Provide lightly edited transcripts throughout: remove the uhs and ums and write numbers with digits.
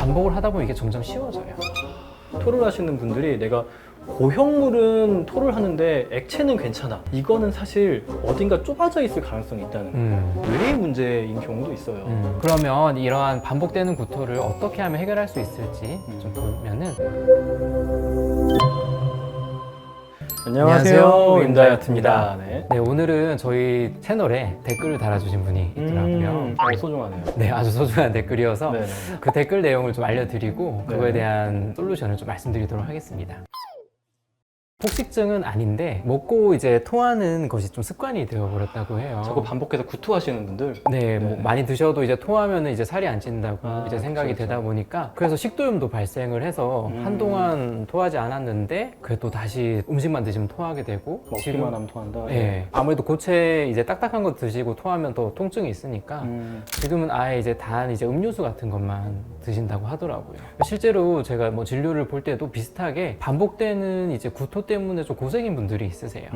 반복을 하다 보면 이게 점점 쉬워져요. 토를 하시는 분들이 내가 고형물은 토를 하는데 액체는 괜찮아, 이거는 사실 어딘가 좁아져 있을 가능성이 있다는 뇌의 문제인 경우도 있어요. 그러면 이러한 반복되는 구토를 어떻게 하면 해결할 수 있을지 좀 보면은 안녕하세요, 임다이어트입니다. 네. 네, 오늘은 저희 채널에 댓글을 달아주신 분이 있더라고요. 소중하네요. 네, 아주 소중한 댓글이어서 네네. 그 댓글 내용을 좀 알려드리고 네. 그거에 대한 솔루션을 좀 말씀드리도록 하겠습니다. 폭식증은 아닌데 먹고 이제 토하는 것이 좀 습관이 되어버렸다고 해요. 자꾸 반복해서 구토하시는 분들. 네, 뭐 네. 많이 드셔도 이제 토하면은 이제 살이 안 찐다고 이제 생각이 그쵸. 되다 보니까 그래서 식도염도 발생을 해서 한동안 토하지 않았는데 그래도 다시 음식만 드시면 토하게 되고 먹기만 하면 토한다. 네, 아무래도 고체 이제 딱딱한 거 드시고 토하면 더 통증이 있으니까 지금은 아예 이제 단 이제 음료수 같은 것만 드신다고 하더라고요. 실제로 제가 뭐 진료를 볼 때도 비슷하게 반복되는 이제 구토 때문에 좀 고생인 분들이 있으세요.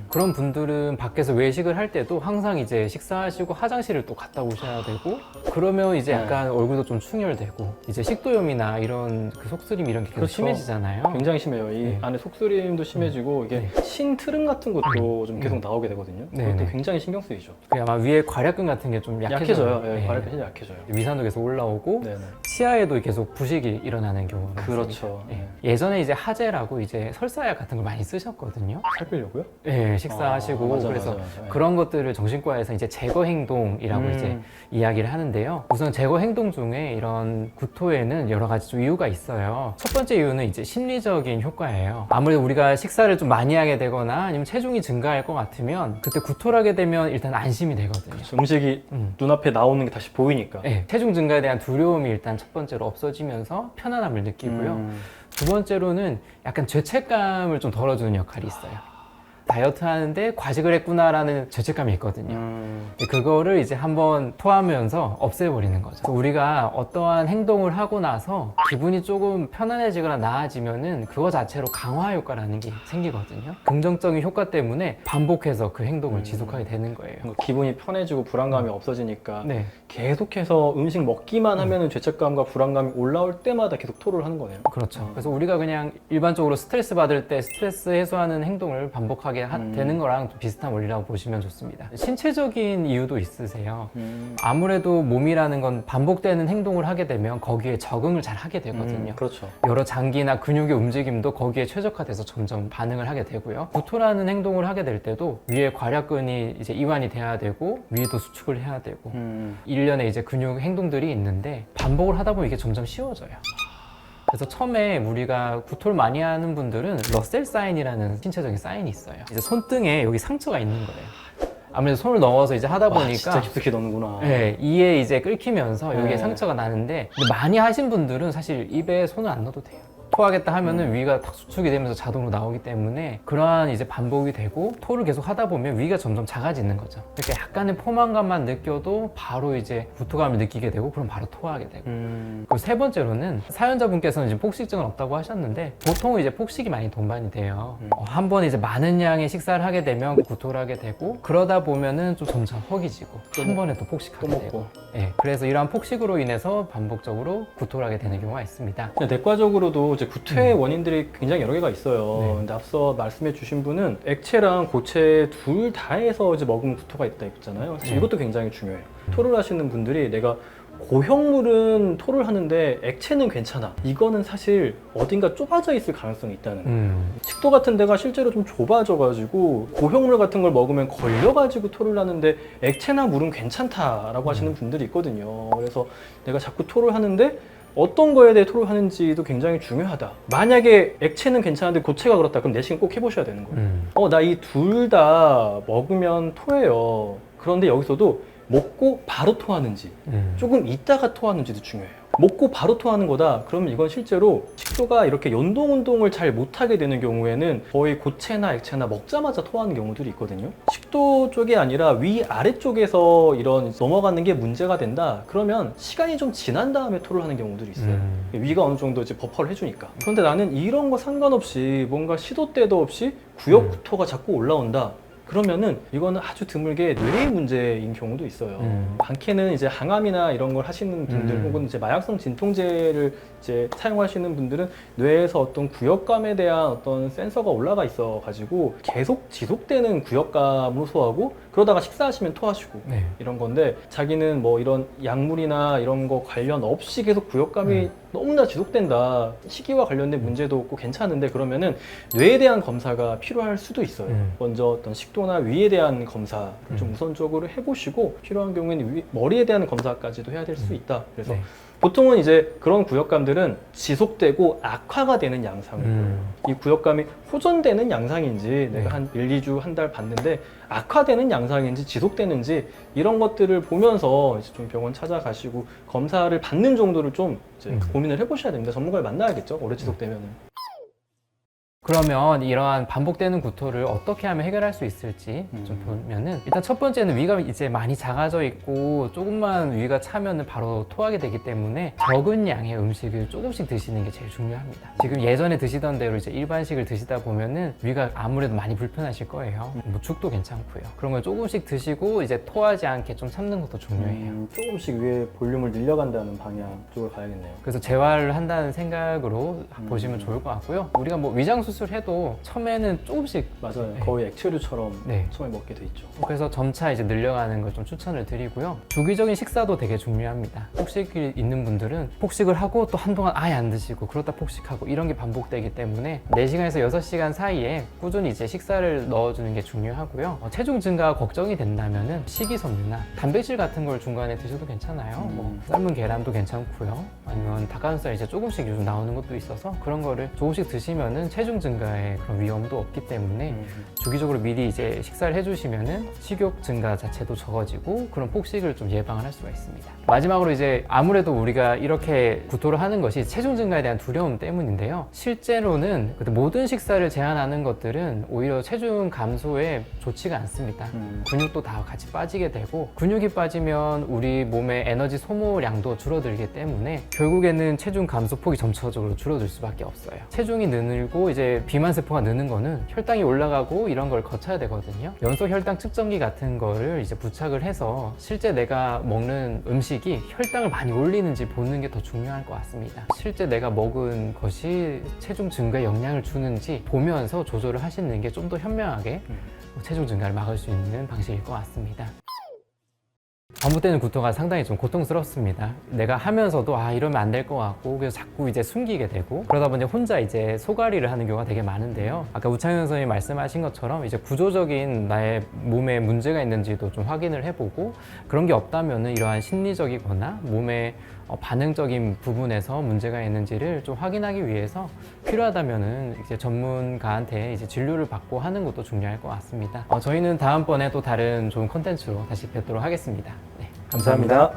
그런 분들은 밖에서 외식을 할 때도 항상 이제 식사하시고 화장실을 또 갔다 오셔야 되고 그러면 이제 약간 얼굴도 좀 충혈되고 이제 식도염이나 이런 그 속쓰림 이런 게 계속 그렇죠. 심해지잖아요. 굉장히 심해요. 이 네. 안에 속쓰림도 심해지고 이게 신트름 같은 것도 좀 계속 나오게 되거든요. 네, 그것도 네. 굉장히 신경 쓰이죠. 그 아마 위에 괄약근 같은 게 좀 약해져요. 약해져요. 예, 발효 굉장히 약해져요. 위산도 계속 올라오고 네네. 치아에도 계속 부식이 일어나는 경우가 그렇죠. 많습니다. 예전에 이제 하제라고 이제 설사약 같은 걸 많이 쓰셨거든요. 살 빼려고요? 네, 식사하시고 맞아, 그래서 맞아, 맞아. 그런 것들을 정신과에서 이제 제거 행동이라고 이제 이야기를 하는데요. 우선 제거 행동 중에 이런 구토에는 여러 가지 좀 이유가 있어요. 첫 번째 이유는 이제 심리적인 효과예요. 아무래도 우리가 식사를 좀 많이 하게 되거나 아니면 체중이 증가할 것 같으면 그때 구토를 하게 되면 일단 안심이 되거든요. 그렇죠. 음식이 눈앞에 나오는 게 다시 보이니까. 네, 체중 증가에 대한 두려움이 일단 첫 번째로 없어지면서 편안함을 느끼고요. 두 번째로는 약간 죄책감을 좀 덜어주는 역할이 있어요. 다이어트 하는데 과식을 했구나라는 죄책감이 있거든요. 그거를 이제 한번 토하면서 없애버리는 거죠. 우리가 어떠한 행동을 하고 나서 기분이 조금 편안해지거나 나아지면은 그거 자체로 강화 효과라는 게 생기거든요. 긍정적인 효과 때문에 반복해서 그 행동을 지속하게 되는 거예요. 기분이 편해지고 불안감이 없어지니까 네. 계속해서 음식 먹기만 하면은 죄책감과 불안감이 올라올 때마다 계속 토를 하는 거네요. 그렇죠. 그래서 우리가 그냥 일반적으로 스트레스 받을 때 스트레스 해소하는 행동을 반복하게 되는 거랑 좀 비슷한 원리라고 보시면 좋습니다. 신체적인 이유도 있으세요. 아무래도 몸이라는 건 반복되는 행동을 하게 되면 거기에 적응을 잘 하게 되거든요. 그렇죠. 여러 장기나 근육의 움직임도 거기에 최적화돼서 점점 반응을 하게 되고요. 구토라는 행동을 하게 될 때도 위에 괄약근이 이제 이완이 돼야 되고 위에도 수축을 해야 되고 일련의 이제 근육 행동들이 있는데 반복을 하다 보면 이게 점점 쉬워져요. 그래서 처음에 우리가 구토를 많이 하는 분들은 러셀 사인이라는 신체적인 사인이 있어요. 이제 손등에 여기 상처가 있는 거예요. 아무래도 손을 넣어서 이제 하다 보니까 진짜 깊숙이 넣는구나. 네, 이에 이제 끓이면서 여기에 네. 상처가 나는데 근데 많이 하신 분들은 사실 입에 손을 안 넣어도 돼요. 토하겠다 하면은 위가 탁 수축이 되면서 자동으로 나오기 때문에 그러한 이제 반복이 되고 토를 계속 하다 보면 위가 점점 작아지는 거죠. 이렇게 약간의 포만감만 느껴도 바로 이제 구토감을 느끼게 되고 그럼 바로 토하게 되고. 그리고 세 번째로는 사연자분께서는 지금 폭식증은 없다고 하셨는데 보통 이제 폭식이 많이 동반이 돼요. 한 번 이제 많은 양의 식사를 하게 되면 구토를 하게 되고 그러다 보면은 좀 점점 허기지고 한 번에 또 폭식하게 또 되고. 먹고. 네, 그래서 이러한 폭식으로 인해서 반복적으로 구토를 하게 되는 경우가 있습니다. 내과적으로도 이제 구토의 원인들이 굉장히 여러 개가 있어요. 네. 근데 앞서 말씀해 주신 분은 액체랑 고체 둘 다에서 이제 먹으면 구토가 있다 했잖아요. 사실 이것도 굉장히 중요해요. 토를 하시는 분들이 내가 고형물은 토를 하는데 액체는 괜찮아, 이거는 사실 어딘가 좁아져 있을 가능성이 있다는 식도 같은 데가 실제로 좀 좁아져 가지고 고형물 같은 걸 먹으면 걸려 가지고 토를 하는데 액체나 물은 괜찮다라고 하시는 분들이 있거든요. 그래서 내가 자꾸 토를 하는데 어떤 거에 대해 토를 하는지도 굉장히 중요하다. 만약에 액체는 괜찮은데 고체가 그렇다, 그럼 내시경 꼭 해보셔야 되는 거예요. 나 이 둘 다 먹으면 토해요. 그런데 여기서도 먹고 바로 토하는지 조금 있다가 토하는지도 중요해요. 먹고 바로 토하는 거다, 그러면 이건 실제로 식도가 이렇게 연동 운동을 잘 못하게 되는 경우에는 거의 고체나 액체나 먹자마자 토하는 경우들이 있거든요. 식도 쪽이 아니라 위 아래쪽에서 이런 넘어가는 게 문제가 된다, 그러면 시간이 좀 지난 다음에 토를 하는 경우들이 있어요. 위가 어느 정도 이제 버퍼를 해주니까. 그런데 나는 이런 거 상관없이 뭔가 시도 때도 없이 구역 구토가 자꾸 올라온다, 그러면은 이거는 아주 드물게 뇌의 문제인 경우도 있어요. 많게는 이제 항암이나 이런 걸 하시는 분들 혹은 이제 마약성 진통제를 이제 사용하시는 분들은 뇌에서 어떤 구역감에 대한 어떤 센서가 올라가 있어 가지고 계속 지속되는 구역감으로 소화하고 그러다가 식사하시면 토하시고 네. 이런 건데 자기는 뭐 이런 약물이나 이런 거 관련 없이 계속 구역감이 너무나 지속된다. 식이와 관련된 문제도 없고 괜찮은데 그러면은 뇌에 대한 검사가 필요할 수도 있어요. 먼저 어떤 식도나 위에 대한 검사를 좀 우선적으로 해보시고 필요한 경우에는 머리에 대한 검사까지도 해야 될 수 있다. 그래서 네. 보통은 이제 그런 구역감들은 지속되고 악화가 되는 양상이에요. 이 구역감이 호전되는 양상인지 내가 한 1, 2주, 한 달 봤는데 악화되는 양상인지 지속되는지 이런 것들을 보면서 이제 좀 병원 찾아가시고 검사를 받는 정도를 좀 이제 고민을 해보셔야 됩니다. 전문가를 만나야겠죠. 오래 지속되면은. 그러면 이러한 반복되는 구토를 어떻게 하면 해결할 수 있을지 좀 보면은 일단 첫 번째는 위가 이제 많이 작아져 있고 조금만 위가 차면은 바로 토하게 되기 때문에 적은 양의 음식을 조금씩 드시는 게 제일 중요합니다. 지금 예전에 드시던 대로 이제 일반식을 드시다 보면은 위가 아무래도 많이 불편하실 거예요. 뭐 죽도 괜찮고요. 그런 걸 조금씩 드시고 이제 토하지 않게 좀 참는 것도 중요해요. 조금씩 위에 볼륨을 늘려간다는 방향 쪽으로 가야겠네요. 그래서 재활을 한다는 생각으로 보시면 좋을 것 같고요. 우리가 뭐 위장 수술해도 처음에는 조금씩 맞아요. 네. 거의 액체류처럼 네. 처음에 먹게 돼 있죠. 그래서 점차 이제 늘려가는 걸 좀 추천을 드리고요. 주기적인 식사도 되게 중요합니다. 폭식이 있는 분들은 폭식을 하고 또 한동안 아예 안 드시고 그러다 폭식하고 이런 게 반복되기 때문에 4시간에서 6시간 사이에 꾸준히 이제 식사를 넣어주는 게 중요하고요. 체중 증가가 걱정이 된다면은 식이섬유나 단백질 같은 걸 중간에 드셔도 괜찮아요. 뭐 삶은 계란도 괜찮고요. 아니면 닭가슴살 이제 조금씩 요즘 나오는 것도 있어서 그런 거를 조금씩 드시면은 체중 증가에 그런 위험도 없기 때문에 주기적으로 미리 이제 식사를 해주시면은 식욕 증가 자체도 적어지고 그런 폭식을 좀 예방을 할 수가 있습니다. 마지막으로 이제 아무래도 우리가 이렇게 구토를 하는 것이 체중 증가에 대한 두려움 때문인데요. 실제로는 모든 식사를 제한하는 것들은 오히려 체중 감소에 좋지가 않습니다. 근육도 다 같이 빠지게 되고 근육이 빠지면 우리 몸의 에너지 소모량도 줄어들기 때문에 결국에는 체중 감소폭이 점차적으로 줄어들 수밖에 없어요. 체중이 늘고 이제 비만세포가 느는 거는 혈당이 올라가고 이런 걸 거쳐야 되거든요. 연소 혈당 측정기 같은 거를 이제 부착을 해서 실제 내가 먹는 음식이 혈당을 많이 올리는지 보는 게 더 중요할 것 같습니다. 실제 내가 먹은 것이 체중 증가에 영향을 주는지 보면서 조절을 하시는 게 좀 더 현명하게 체중 증가를 막을 수 있는 방식일 것 같습니다. 반복되는 구토가 상당히 좀 고통스럽습니다. 내가 하면서도 이러면 안 될 것 같고 그래서 자꾸 이제 숨기게 되고 그러다 보니 혼자 이제 소가리를 하는 경우가 되게 많은데요. 아까 우창현 선생님이 말씀하신 것처럼 이제 구조적인 나의 몸에 문제가 있는지도 좀 확인을 해보고 그런 게 없다면은 이러한 심리적이거나 몸의 반응적인 부분에서 문제가 있는지를 좀 확인하기 위해서 필요하다면은 이제 전문가한테 이제 진료를 받고 하는 것도 중요할 것 같습니다. 저희는 다음번에 또 다른 좋은 콘텐츠로 다시 뵙도록 하겠습니다. 네, 감사합니다.